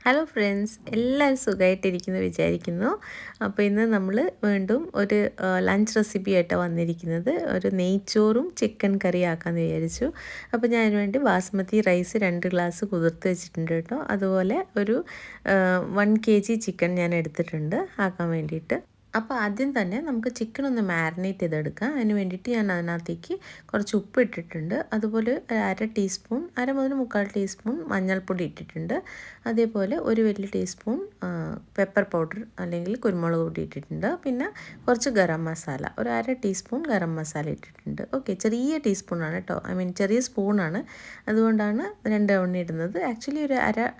Hello friends, എല്ലാവരും സുഖമായിട്ടിരിക്കുന്നു വിചാരിക്കുന്നു. അപ്പോൾ ഇന്ന് നമ്മൾ വീണ്ടും ഒരു ലഞ്ച് റെസിപ്പി ആയിട്ടാണ് വന്നിരിക്കുന്നത്. ഒരു നെയ്ച്ചോറും ചിക്കൻ കറി ആക്കാമെന്ന് വിചാരിച്ചു. അപ്പോൾ ഞാൻ അതിന് വേണ്ടി ബാസ്മതി റൈസ് 2 ഗ്ലാസ് കുതിർത്ത് വെച്ചിട്ടുണ്ട് കേട്ടോ. അതുപോലെ ഒരു 1 kg ചിക്കൻ ഞാൻ എടുത്തിട്ടുണ്ട് ആക്കാൻ വേണ്ടിയിട്ട്. അപ്പോൾ ആദ്യം തന്നെ നമുക്ക് ചിക്കൻ ഒന്ന് മാരിനേറ്റ് ചെയ്തെടുക്കാം. അതിന് വേണ്ടിയിട്ട് ഞാൻ അതിനകത്തേക്ക് കുറച്ച് ഉപ്പ് ഇട്ടിട്ടുണ്ട്. അതുപോലെ 1/2 ടീസ്പൂൺ, 1/2 മുതൽ 3/4 ടീസ്പൂൺ മഞ്ഞൾപ്പൊടി ഇട്ടിട്ടുണ്ട്. അതേപോലെ ഒരു വലിയ ടീസ്പൂൺ പെപ്പർ പൗഡർ അല്ലെങ്കിൽ കുരുമുളക് പൊടി ഇട്ടിട്ടുണ്ട്. പിന്നെ കുറച്ച് ഗരം മസാല, ഒരു 1/2 ടീസ്പൂൺ ഗരം മസാല ഇട്ടിട്ടുണ്ട്. ഓക്കെ, ചെറിയ ടീസ്പൂണാണ് കേട്ടോ, ചെറിയ സ്പൂണാണ്, അതുകൊണ്ടാണ് 2 തവണ ഇടുന്നത്. ആക്ച്വലി ഒരു 1/2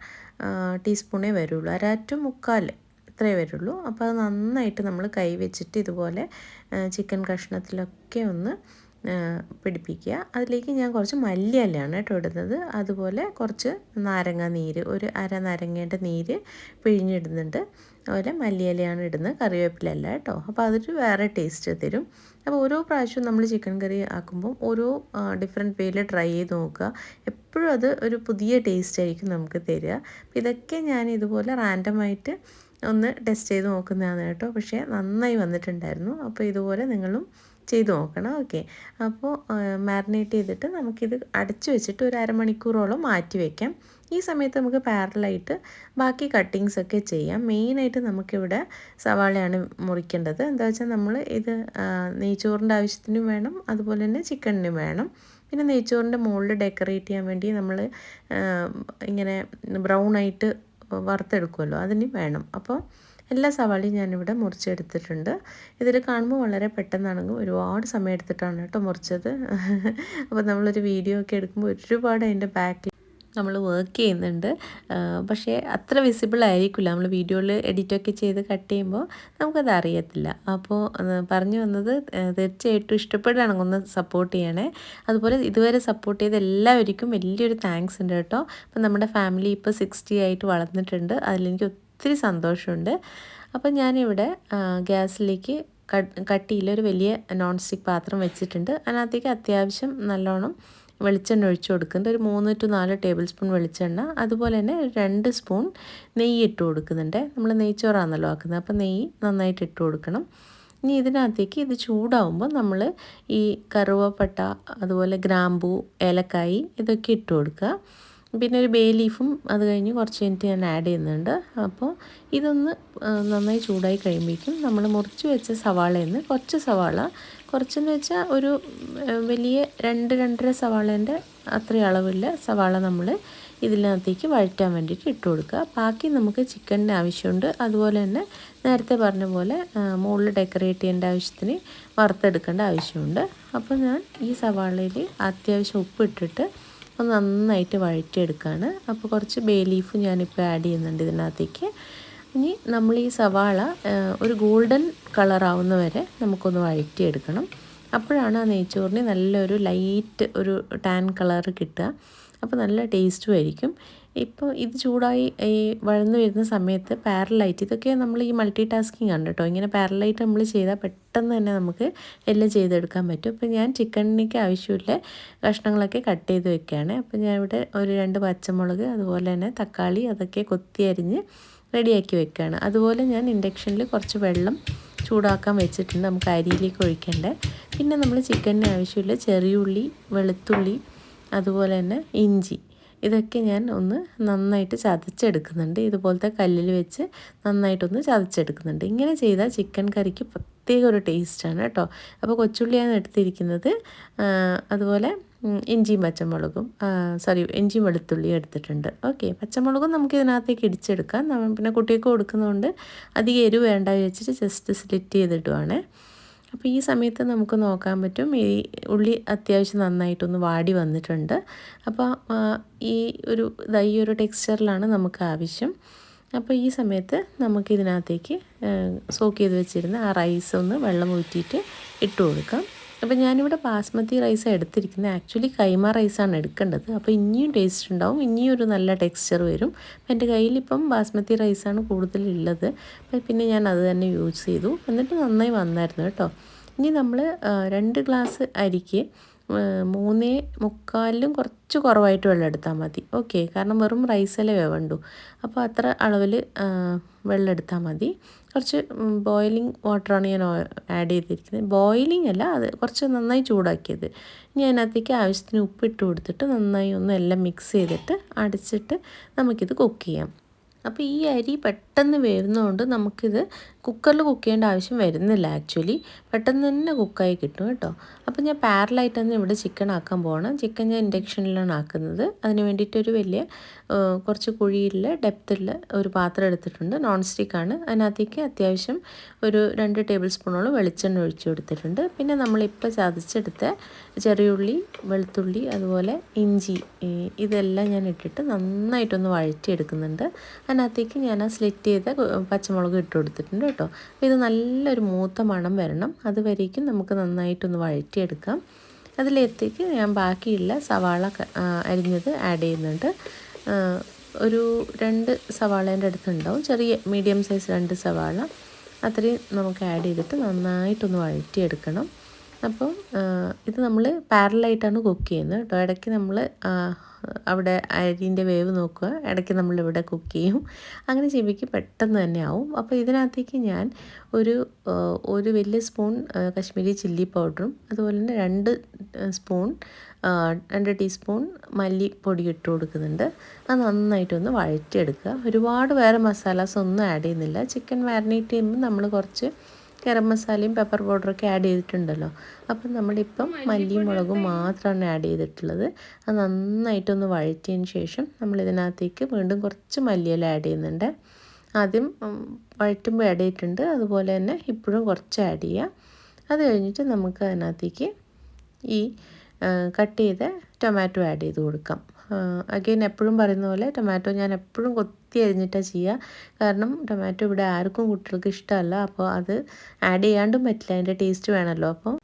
ടീസ്പൂണേ വരുള്ളൂ, 1/2 to 3/4 ഇത്രയേ വരുള്ളൂ. അപ്പോൾ അത് നന്നായിട്ട് നമ്മൾ കൈ വെച്ചിട്ട് ഇതുപോലെ ചിക്കൻ കഷ്ണത്തിലൊക്കെ ഒന്ന് പിടിപ്പിക്കുക. അതിലേക്ക് ഞാൻ കുറച്ച് മല്ലിയിലയാണ് കേട്ടോ ഇടുന്നത്. അതുപോലെ കുറച്ച് നാരങ്ങ നീര്, ഒരു 1/2 നാരങ്ങേൻ്റെ നീര് പിഴിഞ്ഞിടുന്നുണ്ട്. അതുപോലെ മല്ലിയിലയാണ് ഇടുന്നത്, കറിവേപ്പിലല്ല കേട്ടോ. അപ്പോൾ അതൊരു വേറെ ടേസ്റ്റ് തരും. അപ്പോൾ ഓരോ പ്രാവശ്യവും നമ്മൾ ചിക്കൻ കറി ആക്കുമ്പോൾ ഓരോ ഡിഫറെൻറ്റ് വേയിൽ ട്രൈ ചെയ്ത് നോക്കുക. എപ്പോഴും അത് ഒരു പുതിയ ടേസ്റ്റ് ആയിരിക്കും നമുക്ക് തരിക. അപ്പോൾ ഇതൊക്കെ ഞാൻ ഇതുപോലെ റാൻഡമായിട്ട് ഒന്ന് ടെസ്റ്റ് ചെയ്ത് നോക്കുന്നതാണ് കേട്ടോ. പക്ഷേ നന്നായി വന്നിട്ടുണ്ടായിരുന്നു. അപ്പോൾ ഇതുപോലെ നിങ്ങളും ചെയ്ത് നോക്കണം. ഓക്കെ, അപ്പോൾ മാരിനേറ്റ് ചെയ്തിട്ട് നമുക്കിത് അടച്ചു വെച്ചിട്ട് ഒരു അരമണിക്കൂറോളം മാറ്റി വയ്ക്കാം. ഈ സമയത്ത് നമുക്ക് പാരലായിട്ട് ബാക്കി കട്ടിങ്സൊക്കെ ചെയ്യാം. മെയിനായിട്ട് നമുക്കിവിടെ സവാളയാണ് മുറിക്കേണ്ടത്. എന്താ വെച്ചാൽ നമ്മൾ ഇത് നെയ്ച്ചോറിൻ്റെ ആവശ്യത്തിനും വേണം, അതുപോലെ തന്നെ ചിക്കനിനും വേണം. പിന്നെ നെയ്ച്ചോറിൻ്റെ മുകളിൽ ഡെക്കറേറ്റ് ചെയ്യാൻ വേണ്ടി നമ്മൾ ഇങ്ങനെ ബ്രൗൺ ആയിട്ട് വറുത്തെടുക്കുമല്ലോ, അതിന് വേണം. അപ്പോൾ എല്ലാ സവാളയും ഞാനിവിടെ മുറിച്ചെടുത്തിട്ടുണ്ട്. ഇതിൽ കാണുമ്പോൾ വളരെ പെട്ടെന്നാണെങ്കിൽ ഒരുപാട് സമയം എടുത്തിട്ടാണ് കേട്ടോ മുറിച്ചത്. അപ്പോൾ നമ്മളൊരു വീഡിയോ ഒക്കെ എടുക്കുമ്പോൾ ഒരുപാട് അതിൻ്റെ ബാക്കിൽ നമ്മൾ വർക്ക് ചെയ്യുന്നുണ്ട്. പക്ഷേ അത്ര വിസിബിൾ ആയിരിക്കില്ല, നമ്മൾ വീഡിയോയിൽ എഡിറ്റൊക്കെ ചെയ്ത് കട്ട് ചെയ്യുമ്പോൾ നമുക്കത് അറിയത്തില്ല. അപ്പോൾ പറഞ്ഞു വന്നത്, തീർച്ചയായിട്ടും ഇഷ്ടപ്പെടുകയാണെങ്കിൽ ഒന്ന് സപ്പോർട്ട് ചെയ്യണേ. അതുപോലെ ഇതുവരെ സപ്പോർട്ട് ചെയ്ത എല്ലാവർക്കും വലിയൊരു താങ്ക്സ് ഉണ്ട് കേട്ടോ. അപ്പോൾ നമ്മുടെ ഫാമിലി ഇപ്പോൾ 60 ആയിട്ട് വളർന്നിട്ടുണ്ട്, അതിലെനിക്ക് ഒത്തിരി സന്തോഷമുണ്ട്. അപ്പോൾ ഞാനിവിടെ ഗ്യാസിലേക്ക് കട്ടിയിലൊരു വലിയ നോൺ സ്റ്റിക്ക് പാത്രം വെച്ചിട്ടുണ്ട്. അതിനകത്തേക്ക് അത്യാവശ്യം നല്ലോണം വെളിച്ചെണ്ണ ഒഴിച്ച് കൊടുക്കുന്നുണ്ട്. ഒരു 3 to 4 ടേബിൾ സ്പൂൺ വെളിച്ചെണ്ണ, അതുപോലെ തന്നെ 2 സ്പൂൺ നെയ്യ് ഇട്ട് കൊടുക്കുന്നുണ്ട്. നമ്മൾ നെയ്ച്ചോറാണല്ലോ ആക്കുന്നത്, അപ്പോൾ നെയ്യ് നന്നായിട്ട് ഇട്ട് കൊടുക്കണം. ഇനി ഇതിനകത്തേക്ക് ഇത് ചൂടാവുമ്പോൾ നമ്മൾ ഈ കറുവപ്പട്ട, അതുപോലെ ഗ്രാമ്പൂ, ഏലക്കായി ഇതൊക്കെ ഇട്ട് കൊടുക്കുക. പിന്നെ ഒരു ബേ ലീഫും അത് കഴിഞ്ഞ് കുറച്ച് കഴിഞ്ഞിട്ട് ഞാൻ ആഡ് ചെയ്യുന്നുണ്ട്. അപ്പോൾ ഇതൊന്ന് നന്നായി ചൂടായി കഴിയുമ്പോഴേക്കും നമ്മൾ മുറിച്ച് വെച്ച സവാളയിൽ നിന്ന് കുറച്ച് സവാള, കുറച്ചെന്ന് വെച്ചാൽ ഒരു വലിയ 2-2.5 സവാളേൻ്റെ അത്രയും അളവില്ല സവാള നമ്മൾ ഇതിനകത്തേക്ക് വഴറ്റാൻ വേണ്ടിയിട്ട് ഇട്ട് കൊടുക്കുക. ബാക്കി നമുക്ക് ചിക്കൻ്റെ ആവശ്യമുണ്ട്. അതുപോലെ തന്നെ നേരത്തെ പറഞ്ഞ പോലെ മുകളിൽ ഡെക്കറേറ്റ് ചെയ്യേണ്ട ആവശ്യത്തിന് വറുത്തെടുക്കേണ്ട ആവശ്യമുണ്ട്. അപ്പോൾ ഞാൻ ഈ സവാളയിൽ അത്യാവശ്യം ഉപ്പിട്ടിട്ട് ഒന്ന് നന്നായിട്ട് വഴറ്റിയെടുക്കുകയാണ്. അപ്പോൾ കുറച്ച് ബേ ലീഫ് ഞാനിപ്പോൾ ആഡ് ചെയ്യുന്നുണ്ട് ഇതിനകത്തേക്ക്. ഇനി നമ്മൾ ഈ സവാള ഒരു ഗോൾഡൻ കളറാവുന്ന വരെ നമുക്കൊന്ന് വഴറ്റിയെടുക്കണം. അപ്പോഴാണ് ആ നെയ്ച്ചോറിന് നല്ലൊരു ലൈറ്റ് ഒരു ടാൻ കളർ കിട്ടുക. അപ്പോൾ നല്ല ടേസ്റ്റും ആയിരിക്കും. ഇപ്പോൾ ഇത് ചൂടായി ഈ വഴന്ന് വരുന്ന സമയത്ത് പാരലായിട്ട്, ഇതൊക്കെ നമ്മൾ ഈ മൾട്ടി ടാസ്കിങ് ആണ് കേട്ടോ. ഇങ്ങനെ പാരലായിട്ട് നമ്മൾ ചെയ്താൽ പെട്ടെന്ന് തന്നെ നമുക്ക് എല്ലാം ചെയ്തെടുക്കാൻ പറ്റും. അപ്പോൾ ഞാൻ ചിക്കനിലേക്ക് ആവശ്യമില്ല കഷ്ണങ്ങളൊക്കെ കട്ട് ചെയ്ത് വെക്കുകയാണ്. അപ്പോൾ ഞാൻ ഇവിടെ ഒരു 2 പച്ചമുളക്, അതുപോലെ തന്നെ തക്കാളി, അതൊക്കെ കൊത്തി അരിഞ്ഞ് റെഡിയാക്കി വെക്കുകയാണ്. അതുപോലെ ഞാൻ ഇൻഡക്ഷനിൽ കുറച്ച് വെള്ളം ചൂടാക്കാൻ വെച്ചിട്ടുണ്ട്, നമുക്ക് അരിയിലേക്ക് ഒഴിക്കേണ്ടത്. പിന്നെ നമ്മൾ ചിക്കനിന് ആവശ്യമില്ല ചെറിയുള്ളി, വെളുത്തുള്ളി, അതുപോലെ തന്നെ ഇഞ്ചി, ഇതൊക്കെ ഞാൻ ഒന്ന് നന്നായിട്ട് ചതച്ചെടുക്കുന്നുണ്ട്. ഇതുപോലത്തെ കല്ലിൽ വെച്ച് നന്നായിട്ടൊന്ന് ചതച്ചെടുക്കുന്നുണ്ട്. ഇങ്ങനെ ചെയ്താൽ ചിക്കൻ കറിക്ക് പ്രത്യേക ഒരു ടേസ്റ്റാണ് കേട്ടോ. അപ്പോൾ കൊച്ചുള്ളിയാണ് എടുത്തിരിക്കുന്നത്. അതുപോലെ ഇഞ്ചിയും വെളുത്തുള്ളിയും എടുത്തിട്ടുണ്ട്. ഓക്കെ, പച്ചമുളകും നമുക്ക് ഇതിനകത്തേക്ക് ഇടിച്ചെടുക്കാം. പിന്നെ കുട്ടികൾക്ക് കൊടുക്കുന്നതുകൊണ്ട് അധികം എരിവ് വേണ്ട വെച്ചിട്ട് ജസ്റ്റ് സ്ലിറ്റ് ചെയ്തിടുവാണ്. അപ്പോൾ ഈ സമയത്ത് നമുക്ക് നോക്കാൻ പറ്റും ഈ ഉള്ളി അത്യാവശ്യം നന്നായിട്ടൊന്ന് വാടി വന്നിട്ടുണ്ട്. അപ്പോൾ ഈ ഒരു ടെക്സ്ചറിലാണ് നമുക്ക് ആവശ്യം. അപ്പോൾ ഈ സമയത്ത് നമുക്കിതിനകത്തേക്ക് സോക്ക് ചെയ്ത് വെച്ചിരുന്ന ആ റൈസ് ഒന്ന് വെള്ളം ഊറ്റിയിട്ട് ഇട്ട് കൊടുക്കാം. അപ്പോൾ ഞാനിവിടെ ബാസ്മതി റൈസ് എടുത്തിരിക്കുന്നത്. ആക്ച്വലി കൈമ റൈസാണ് എടുക്കേണ്ടത്. അപ്പോൾ ഇനിയും ടേസ്റ്റ് ഉണ്ടാവും, ഇനിയും ഒരു നല്ല ടെക്സ്ചർ വരും. അപ്പോൾ എൻ്റെ കയ്യിലിപ്പം ബാസ്മതി റൈസാണ് കൂടുതലുള്ളത്. അപ്പോൾ പിന്നെ ഞാൻ അത് തന്നെ യൂസ് ചെയ്തു. എന്നിട്ട് നന്നായി വന്നായിരുന്നു കേട്ടോ. ഇനി നമ്മൾ 2 ഗ്ലാസ് അരിക്ക് 3:45 കുറച്ച് കുറവായിട്ട് വെള്ളം എടുത്താൽ മതി. ഓക്കെ, കാരണം വെറും റൈസല്ലേ വേവണ്ടു. അപ്പോൾ അത്ര അളവിൽ വെള്ളം എടുത്താൽ മതി. കുറച്ച് ബോയിലിംഗ് വാട്ടറാണ് ഞാൻ ആഡ് ചെയ്തിരിക്കുന്നത്. ബോയിലിംഗ് അല്ല, അത് കുറച്ച് നന്നായി ചൂടാക്കിയത്. ഇനി അതിനകത്തേക്ക് ആവശ്യത്തിന് ഉപ്പിട്ട് കൊടുത്തിട്ട് നന്നായി ഒന്ന് എല്ലാം മിക്സ് ചെയ്തിട്ട് അടച്ചിട്ട് നമുക്കിത് കുക്ക് ചെയ്യാം. അപ്പോൾ ഈ അരി പെട്ടെന്ന് വേവുന്നതുകൊണ്ട് നമുക്കിത് കുക്കറിൽ കുക്ക് ചെയ്യേണ്ട ആവശ്യം വരുന്നില്ല. ആക്ച്വലി പെട്ടെന്ന് തന്നെ കുക്കായി കിട്ടും കേട്ടോ. അപ്പോൾ ഞാൻ പാരലായിട്ടാണ് ഇവിടെ ചിക്കൻ ആക്കാൻ പോകണം. ചിക്കൻ ഞാൻ ഇൻഡക്ഷനിലാണ് ആക്കുന്നത്. അതിന് വേണ്ടിയിട്ടൊരു വലിയ കുറച്ച് കുഴിയിൽ ഡെപ്തിൽ ഒരു പാത്രം എടുത്തിട്ടുണ്ട്. നോൺ സ്റ്റിക്കാണ്. അതിനകത്തേക്ക് അത്യാവശ്യം ഒരു 2 ടേബിൾ സ്പൂണോളം വെളിച്ചെണ്ണ ഒഴിച്ച് കൊടുത്തിട്ടുണ്ട്. പിന്നെ നമ്മളിപ്പോൾ ചതച്ചെടുത്ത ചെറിയുള്ളി, വെളുത്തുള്ളി, അതുപോലെ ഇഞ്ചി, ഇതെല്ലാം ഞാൻ ഇട്ടിട്ട് നന്നായിട്ടൊന്ന് വഴറ്റിയെടുക്കുന്നുണ്ട്. അതിനകത്തേക്ക് ഞാൻ ആ സ്ലിറ്റ് ചെയ്ത പച്ചമുളക് ഇട്ട് കൊടുത്തിട്ടുണ്ട് കേട്ടോ. അപ്പോൾ ഇത് നല്ലൊരു മൂത്ത മണം വരണം. അതുവരേക്കും നമുക്ക് നന്നായിട്ടൊന്ന് വഴറ്റിയെടുക്കാം. അതിലേക്ക് ഞാൻ ബാക്കിയുള്ള സവാള അരിഞ്ഞത് ആഡ് ചെയ്യുന്നുണ്ട്. ഒരു 2 സവാളേൻ്റെ അടുത്തുണ്ടാവും, ചെറിയ മീഡിയം സൈസ് 2 സവാള, അത്രയും നമുക്ക് ആഡ് ചെയ്തിട്ട് നന്നായിട്ടൊന്ന് വഴറ്റിയെടുക്കണം. അപ്പോൾ ഇത് നമ്മൾ പാരലായിട്ടാണ് കുക്ക് ചെയ്യുന്നത് കേട്ടോ. ഇടയ്ക്ക് നമ്മൾ അവിടെ അരിൻ്റെ വേവ് നോക്കുക, ഇടയ്ക്ക് നമ്മളിവിടെ കുക്ക് ചെയ്യും. അങ്ങനെ ചെയ്യുമ്പോഴേക്ക് പെട്ടെന്ന് തന്നെ ആവും. അപ്പോൾ ഇതിനകത്തേക്ക് ഞാൻ ഒരു വലിയ സ്പൂൺ കശ്മീരി ചില്ലി പൗഡറും അതുപോലെ തന്നെ 2 ടീസ്പൂൺ മല്ലിപ്പൊടി ഇട്ട് കൊടുക്കുന്നുണ്ട്. അത് നന്നായിട്ടൊന്ന് വഴറ്റിയെടുക്കുക. ഒരുപാട് വേറെ മസാലാസ് ഒന്നും ആഡ് ചെയ്യുന്നില്ല. ചിക്കൻ മാരിനേറ്റ് ചെയ്യുമ്പോൾ നമ്മൾ കുറച്ച് ഗരം മസാലയും പെപ്പർ പൗഡറൊക്കെ ആഡ് ചെയ്തിട്ടുണ്ടല്ലോ. അപ്പം നമ്മളിപ്പം മല്ലിയും മുളകും മാത്രമാണ് ആഡ് ചെയ്തിട്ടുള്ളത്. അത് നന്നായിട്ടൊന്ന് വഴറ്റിയതിന് ശേഷം നമ്മളിതിനകത്തേക്ക് വീണ്ടും കുറച്ച് മല്ലിയില ആഡ് ചെയ്യുന്നുണ്ട്. ആദ്യം വഴറ്റുമ്പോൾ ആഡ് ചെയ്തിട്ടുണ്ട്, അതുപോലെ തന്നെ ഇപ്പോഴും കുറച്ച് ആഡ് ചെയ്യാം. അത് കഴിഞ്ഞിട്ട് നമുക്ക് അതിനകത്തേക്ക് ഈ കട്ട് ചെയ്ത ടൊമാറ്റോ ആഡ് ചെയ്ത് കൊടുക്കാം. അഗെയിൻ എപ്പോഴും പറയുന്ന പോലെ ടൊമാറ്റോ ഞാൻ എപ്പോഴും കൊത്തി അരിഞ്ഞിട്ടാണ് ചെയ്യുക. കാരണം ടൊമാറ്റോ ഇവിടെ ആർക്കും കുട്ടികൾക്ക് ഇഷ്ടമല്ല. അപ്പോൾ അത് ആഡ് ചെയ്യാണ്ടും പറ്റില്ല, അതിൻ്റെ ടേസ്റ്റ് വേണമല്ലോ. അപ്പോൾ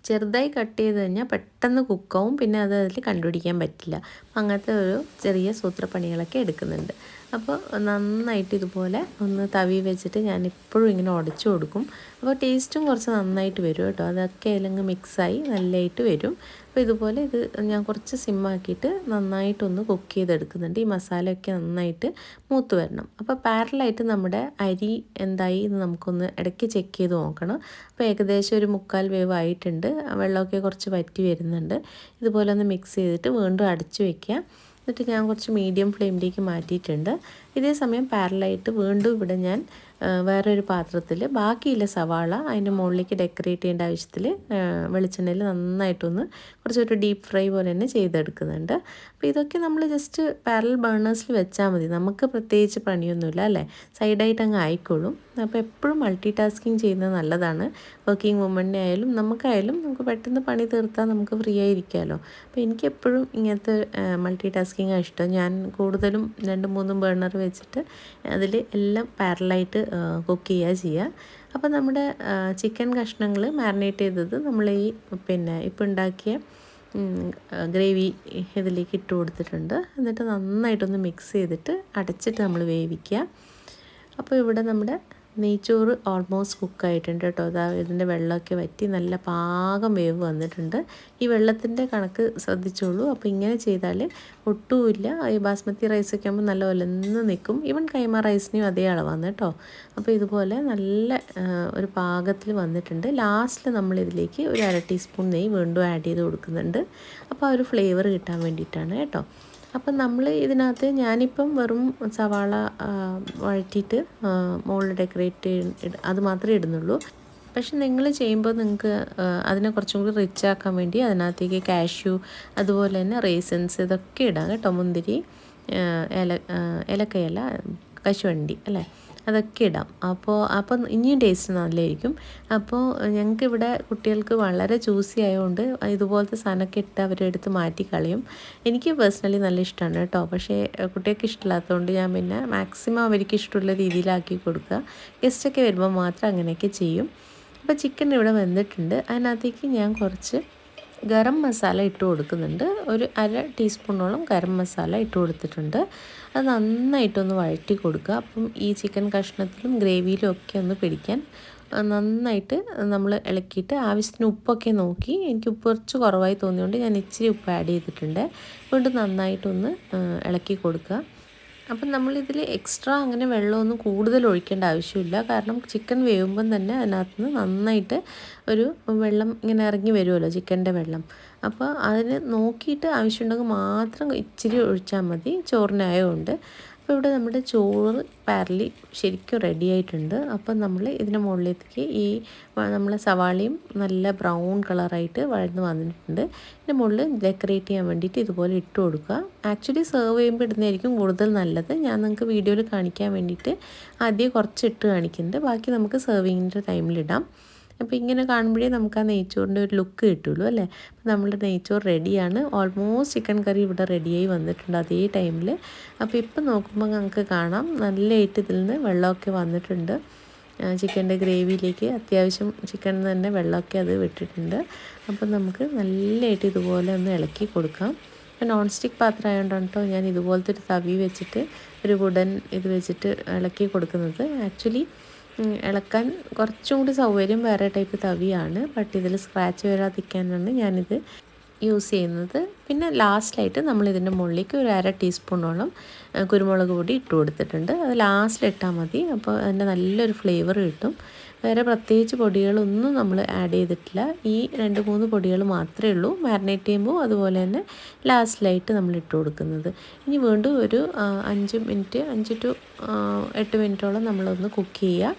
ചെറുതായി കട്ട് ചെയ്ത് കഴിഞ്ഞാൽ പെട്ടെന്ന് കുക്കാവും, പിന്നെ അത് അതിൽ കണ്ടുപിടിക്കാൻ പറ്റില്ല. അങ്ങനത്തെ ഒരു ചെറിയ സൂത്രപ്പണികളൊക്കെ എടുക്കുന്നുണ്ട്. അപ്പോൾ നന്നായിട്ട് ഇതുപോലെ ഒന്ന് തവി വെച്ചിട്ട് ഞാൻ ഇപ്പോഴും ഇങ്ങനെ ഉടച്ചു കൊടുക്കും. അപ്പോൾ ടേസ്റ്റും കുറച്ച് നന്നായിട്ട് വരും കേട്ടോ. അതൊക്കെ അതിലങ്ങ് മിക്സായി നല്ലതായിട്ട് വരും. അപ്പോൾ ഇതുപോലെ ഇത് ഞാൻ കുറച്ച് സിമ്മാക്കിയിട്ട് നന്നായിട്ടൊന്ന് കുക്ക് ചെയ്തെടുക്കുന്നുണ്ട്. ഈ മസാലയൊക്കെ നന്നായിട്ട് മൂത്ത് വരണം. അപ്പോൾ പാരലായിട്ട് നമ്മുടെ അരി എന്തായി എന്ന് നമുക്കൊന്ന് ഇടയ്ക്ക് ചെക്ക് ചെയ്ത് നോക്കണം. അപ്പോൾ ഏകദേശം ഒരു 3/4 വേവ് ആയിട്ടുണ്ട്. വെള്ളമൊക്കെ കുറച്ച് വറ്റി വരുന്നുണ്ട്. ഇതുപോലെ ഒന്ന് മിക്സ് ചെയ്തിട്ട് വീണ്ടും അടച്ചു വയ്ക്കുക. എന്നിട്ട് ഞാൻ കുറച്ച് മീഡിയം ഫ്ലെയിമിലേക്ക് മാറ്റിയിട്ടുണ്ട്. ഇതേ സമയം പാരലായിട്ട് വീണ്ടും ഇവിടെ ഞാൻ വേറൊരു പാത്രത്തിൽ ബാക്കിയുള്ള സവാള അതിൻ്റെ മുകളിലേക്ക് ഡെക്കറേറ്റ് ചെയ്യേണ്ട ആവശ്യത്തിൽ വെളിച്ചെണ്ണയിൽ നന്നായിട്ടൊന്ന് കുറച്ചൊരു ഡീപ്പ് ഫ്രൈ പോലെ തന്നെ ചെയ്തെടുക്കുന്നുണ്ട്. അപ്പോൾ ഇതൊക്കെ നമ്മൾ ജസ്റ്റ് പാരലൽ ബേണേഴ്സിൽ വെച്ചാൽ മതി, നമുക്ക് പ്രത്യേകിച്ച് പണിയൊന്നുമില്ല അല്ലേ, സൈഡായിട്ട് അങ്ങ് ആയിക്കോളും. അപ്പോൾ എപ്പോഴും മൾട്ടി ടാസ്കിങ് ചെയ്യുന്നത് നല്ലതാണ്. വർക്കിംഗ് വുമണിനെ ആയാലും നമുക്കായാലും നമുക്ക് പെട്ടെന്ന് പണി തീർത്താൽ നമുക്ക് ഫ്രീ ആയിരിക്കാമല്ലോ. അപ്പോൾ എനിക്ക് എപ്പോഴും ഇങ്ങനത്തെ മൾട്ടി ടാസ്കിങ് ഇഷ്ടം. ഞാൻ കൂടുതലും 2-3 ബേണർ വെച്ചിട്ട് അതിൽ എല്ലാം പാരലായിട്ട് കുക്ക് ചെയ്യുക. അപ്പോൾ നമ്മുടെ ചിക്കൻ കഷ്ണങ്ങൾ മാരിനേറ്റ് ചെയ്തത് നമ്മൾ ഈ ഇപ്പോൾ ഉണ്ടാക്കിയ ഗ്രേവി ഇതിലേക്ക് ഇട്ട് കൊടുത്തിട്ടുണ്ട്. എന്നിട്ട് നന്നായിട്ടൊന്ന് മിക്സ് ചെയ്തിട്ട് അടച്ചിട്ട് നമ്മൾ വേവിക്കുക. അപ്പോൾ ഇവിടെ നമ്മുടെ നെയ്ച്ചോറ് ഓൾമോസ്റ്റ് കുക്കായിട്ടുണ്ട് കേട്ടോ. അതാ ഇതിൻ്റെ വെള്ളമൊക്കെ വറ്റി നല്ല പാകം വേവ് വന്നിട്ടുണ്ട്. ഈ വെള്ളത്തിൻ്റെ കണക്ക് ശ്രദ്ധിച്ചോളൂ. അപ്പോൾ ഇങ്ങനെ ചെയ്താൽ ഒട്ടുമില്ല. ഈ ബാസ്മതി റൈസൊക്കെ ആകുമ്പോൾ നല്ല ഒലന്ന് നിൽക്കും. ഈവൻ കൈമ റൈസിനും അതേ അളവാണ് കേട്ടോ. അപ്പോൾ ഇതുപോലെ നല്ല ഒരു പാകത്തിൽ വന്നിട്ടുണ്ട്. ലാസ്റ്റിൽ നമ്മളിതിലേക്ക് ഒരു 1/2 ടീസ്പൂൺ നെയ്യ് വീണ്ടും ആഡ് ചെയ്ത് കൊടുക്കുന്നുണ്ട്. അപ്പോൾ ആ ഒരു ഫ്ലേവർ കിട്ടാൻ വേണ്ടിയിട്ടാണ് കേട്ടോ. അപ്പം നമ്മൾ ഇതിനകത്ത് ഞാനിപ്പം വെറും സവാള വഴറ്റിയിട്ട് മുകളിൽ ഡെക്കറേറ്റ് അത് മാത്രമേ ഇടുന്നുള്ളൂ. പക്ഷെ നിങ്ങൾ ചെയ്യുമ്പോൾ നിങ്ങൾക്ക് അതിനെ കുറച്ചും കൂടി റിച്ച് ആക്കാൻ വേണ്ടി അതിനകത്തേക്ക് കാഷ്യൂ, അതുപോലെ തന്നെ റേസിൻസ്, ഇതൊക്കെ ഇടാം കേട്ടോ. മുന്തിരി, ഏലക്കയല്ല, കശുവണ്ടി അല്ലേ, അതൊക്കെ ഇടാം. അപ്പോൾ ഇനിയും ടേസ്റ്റ് നല്ലതായിരിക്കും. അപ്പോൾ ഞങ്ങൾക്കിവിടെ കുട്ടികൾക്ക് വളരെ ചൂസി ആയതുകൊണ്ട് ഇതുപോലത്തെ സാധനമൊക്കെ ഇട്ട് അവരെടുത്ത് മാറ്റി കളയും. എനിക്ക് പേഴ്സണലി നല്ല ഇഷ്ടമാണ് കേട്ടോ. പക്ഷേ കുട്ടികൾക്ക് ഇഷ്ടമില്ലാത്തതുകൊണ്ട് ഞാൻ പിന്നെ മാക്സിമം അവർക്ക് ഇഷ്ടമുള്ള രീതിയിലാക്കി കൊടുക്കുക. ഗസ്റ്റൊക്കെ വരുമ്പോൾ മാത്രം അങ്ങനെയൊക്കെ ചെയ്യും. അപ്പോൾ ചിക്കൻ ഇവിടെ വെന്തിട്ടുണ്ട്. അതിനകത്തേക്ക് ഞാൻ കുറച്ച് ഗരം മസാല ഇട്ട് കൊടുക്കുന്നുണ്ട്. ഒരു 1/2 ടീസ്പൂണോളം ഗരം മസാല ഇട്ട് കൊടുത്തിട്ടുണ്ട്. അത് നന്നായിട്ടൊന്ന് വഴറ്റി കൊടുക്കുക. അപ്പം ഈ ചിക്കൻ കഷ്ണത്തിലും ഗ്രേവിയിലും ഒക്കെ ഒന്ന് പിടിക്കാൻ നന്നായിട്ട് നമ്മൾ ഇളക്കിയിട്ട് ആവശ്യത്തിന് ഉപ്പൊക്കെ നോക്കി എനിക്ക് ഉപ്പ് കുറച്ച് കുറവായി തോന്നിയതുകൊണ്ട് ഞാൻ ഇച്ചിരി ഉപ്പ് ആഡ് ചെയ്തിട്ടുണ്ട്. വീണ്ടും നന്നായിട്ടൊന്ന് ഇളക്കി കൊടുക്കുക. അപ്പം നമ്മളിതിൽ എക്സ്ട്രാ അങ്ങനെ വെള്ളമൊന്നും കൂടുതൽ ഒഴിക്കേണ്ട ആവശ്യമില്ല. കാരണം ചിക്കൻ വേവുമ്പം തന്നെ അതിനകത്ത് നിന്ന് നന്നായിട്ട് ഒരു വെള്ളം ഇങ്ങനെ ഇറങ്ങി വരുമല്ലോ, ചിക്കൻ്റെ വെള്ളം. അപ്പോൾ അതിന് നോക്കിയിട്ട് ആവശ്യമുണ്ടെങ്കിൽ മാത്രം ഇച്ചിരി ഒഴിച്ചാൽ മതി, ചോറിനായതുകൊണ്ട്. അപ്പോൾ ഇവിടെ നമ്മുടെ ചോറ് പാരലി ശരിക്കും റെഡി ആയിട്ടുണ്ട്. അപ്പം നമ്മൾ ഇതിൻ്റെ മുകളിലേക്ക് ഈ നമ്മളെ സവാളയും നല്ല ബ്രൗൺ കളറായിട്ട് വഴന്ന് വന്നിട്ടുണ്ട്. ഇതിൻ്റെ മുകളിൽ ഡെക്കറേറ്റ് ചെയ്യാൻ വേണ്ടിയിട്ട് ഇതുപോലെ ഇട്ട് കൊടുക്കുക. ആക്ച്വലി സെർവ് ചെയ്യുമ്പോൾ ഇടുന്നതായിരിക്കും കൂടുതൽ നല്ലത്. ഞാൻ നിങ്ങൾക്ക് വീഡിയോയിൽ കാണിക്കാൻ വേണ്ടിയിട്ട് ആദ്യം കുറച്ച് ഇട്ട് കാണിക്കുന്നുണ്ട്. ബാക്കി നമുക്ക് സെർവിങ്ങിൻ്റെ ടൈമിലിടാം. അപ്പോൾ ഇങ്ങനെ കാണുമ്പോഴേ നമുക്ക് ആ നെയ്ച്ചോറിൻ്റെ ഒരു ലുക്ക് കിട്ടുള്ളൂ അല്ലേ. അപ്പോൾ നമ്മുടെ നെയ്ച്ചോറ് റെഡിയാണ്. ഓൾമോസ്റ്റ് ചിക്കൻ കറി ഇവിടെ റെഡിയായി വന്നിട്ടുണ്ട് അതേ ടൈമിൽ. അപ്പോൾ ഇപ്പം നോക്കുമ്പോൾ നമുക്ക് കാണാം നല്ലതായിട്ട് ഇതിൽ നിന്ന് വെള്ളമൊക്കെ വന്നിട്ടുണ്ട്. ചിക്കൻ്റെ ഗ്രേവിയിലേക്ക് അത്യാവശ്യം ചിക്കനിൽ തന്നെ വെള്ളമൊക്കെ അത് വിട്ടിട്ടുണ്ട്. അപ്പോൾ നമുക്ക് നല്ലതായിട്ട് ഇതുപോലെ ഒന്ന് ഇളക്കി കൊടുക്കാം. നോൺ സ്റ്റിക്ക് പാത്രം ആയതുകൊണ്ടാണ് കേട്ടോ ഞാൻ ഇതുപോലത്തെ ഒരു തവി വെച്ചിട്ട് ഒരു വുഡൻ ഇത് വെച്ചിട്ട് ഇളക്കി കൊടുക്കുന്നത്. ആക്ച്വലി ഇളക്കാൻ കുറച്ചും കൂടി സൗകര്യം വേറെ ടൈപ്പ് തവിയാണ്. ബട്ട് ഇതിൽ സ്ക്രാച്ച് വരാതിരിക്കാനാണ് ഞാനിത് യൂസ് ചെയ്യുന്നത്. പിന്നെ ലാസ്റ്റിലായിട്ട് നമ്മളിതിൻ്റെ മുകളിലേക്ക് ഒരു 1/2 ടീസ്പൂണോളം കുരുമുളക് പൊടി ഇട്ട് കൊടുത്തിട്ടുണ്ട്. അത് ലാസ്റ്റിൽ ഇട്ടാൽ മതി. അപ്പോൾ അതിൻ്റെ നല്ലൊരു ഫ്ലേവർ കിട്ടും. വേറെ പ്രത്യേകിച്ച് പൊടികളൊന്നും നമ്മൾ ആഡ് ചെയ്തിട്ടില്ല. ഈ 2-3 പൊടികൾ മാത്രമേ ഉള്ളൂ മാരിനേറ്റ് ചെയ്യുമ്പോൾ അതുപോലെ തന്നെ ലാസ്റ്റിലായിട്ട് നമ്മൾ ഇട്ട് കൊടുക്കുന്നത്. ഇനി വീണ്ടും ഒരു 5 to 8 മിനിറ്റോളം നമ്മളൊന്ന് കുക്ക് ചെയ്യുക.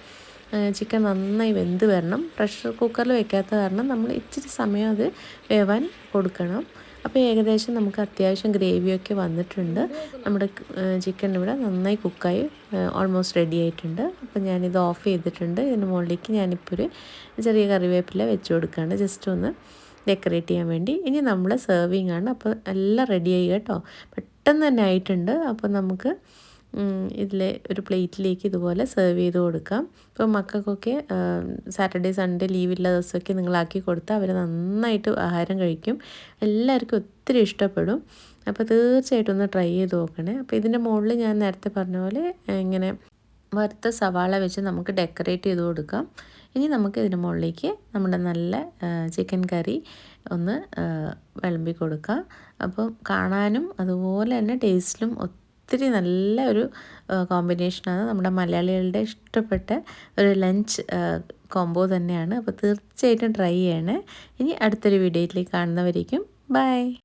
ചിക്കൻ നന്നായി വെന്ത് വരണം. പ്രഷർ കുക്കറിൽ വെക്കാത്ത കാരണം നമ്മൾ ഇച്ചിരി സമയം അത് വേവാൻ കൊടുക്കണം. അപ്പോൾ ഏകദേശം നമുക്ക് അത്യാവശ്യം ഗ്രേവിയൊക്കെ വന്നിട്ടുണ്ട്. നമ്മുടെ ചിക്കൻ ഇവിടെ നന്നായി കുക്കായി ഓൾമോസ്റ്റ് റെഡി ആയിട്ടുണ്ട്. അപ്പോൾ ഞാനിത് ഓഫ് ചെയ്തിട്ടുണ്ട്. ഇതിന് മുകളിലേക്ക് ഞാനിപ്പോൾ ഒരു ചെറിയ കറിവേപ്പില വെച്ച് കൊടുക്കുകയാണ്, ജസ്റ്റ് ഒന്ന് ഡെക്കറേറ്റ് ചെയ്യാൻ വേണ്ടി. ഇനി നമ്മൾ സെർവിങ് ആണ്. അപ്പോൾ എല്ലാം റെഡിയായി കേട്ടോ, പെട്ടെന്ന് തന്നെ ആയിട്ടുണ്ട്. അപ്പോൾ നമുക്ക് ഇതിലെ ഒരു പ്ലേറ്റിലേക്ക് ഇതുപോലെ സെർവ് ചെയ്ത് കൊടുക്കാം. ഇപ്പോൾ മക്കൾക്കൊക്കെ സാറ്റർഡേ സൺഡേ ലീവുള്ള ദിവസമൊക്കെ നിങ്ങളാക്കി കൊടുത്താൽ അവർ നന്നായിട്ട് ആഹാരം കഴിക്കും. എല്ലാവർക്കും ഒത്തിരി ഇഷ്ടപ്പെടും. അപ്പോൾ തീർച്ചയായിട്ടും ഒന്ന് ട്രൈ ചെയ്ത് നോക്കണേ. അപ്പോൾ ഇതിൻ്റെ മുകളിൽ ഞാൻ നേരത്തെ പറഞ്ഞ പോലെ ഇങ്ങനെ വറുത്ത സവാള വെച്ച് നമുക്ക് ഡെക്കറേറ്റ് ചെയ്ത് കൊടുക്കാം. ഇനി നമുക്ക് ഇതിൻ്റെ മുകളിലേക്ക് നമ്മുടെ നല്ല ചിക്കൻ കറി ഒന്ന് വിളമ്പി കൊടുക്കാം. അപ്പം കാണാനും അതുപോലെ തന്നെ ടേസ്റ്റിലും ഒത്തിരി നല്ല ഒരു കോമ്പിനേഷനാണ്. നമ്മുടെ മലയാളികളുടെ ഇഷ്ടപ്പെട്ട ഒരു ലഞ്ച് കോംബോ തന്നെയാണ്. അപ്പോൾ തീർച്ചയായിട്ടും ട്രൈ ചെയ്യണേ. ഇനി അടുത്തൊരു വീഡിയോയിലേക്ക് കാണുന്നവരേക്കും ബൈ.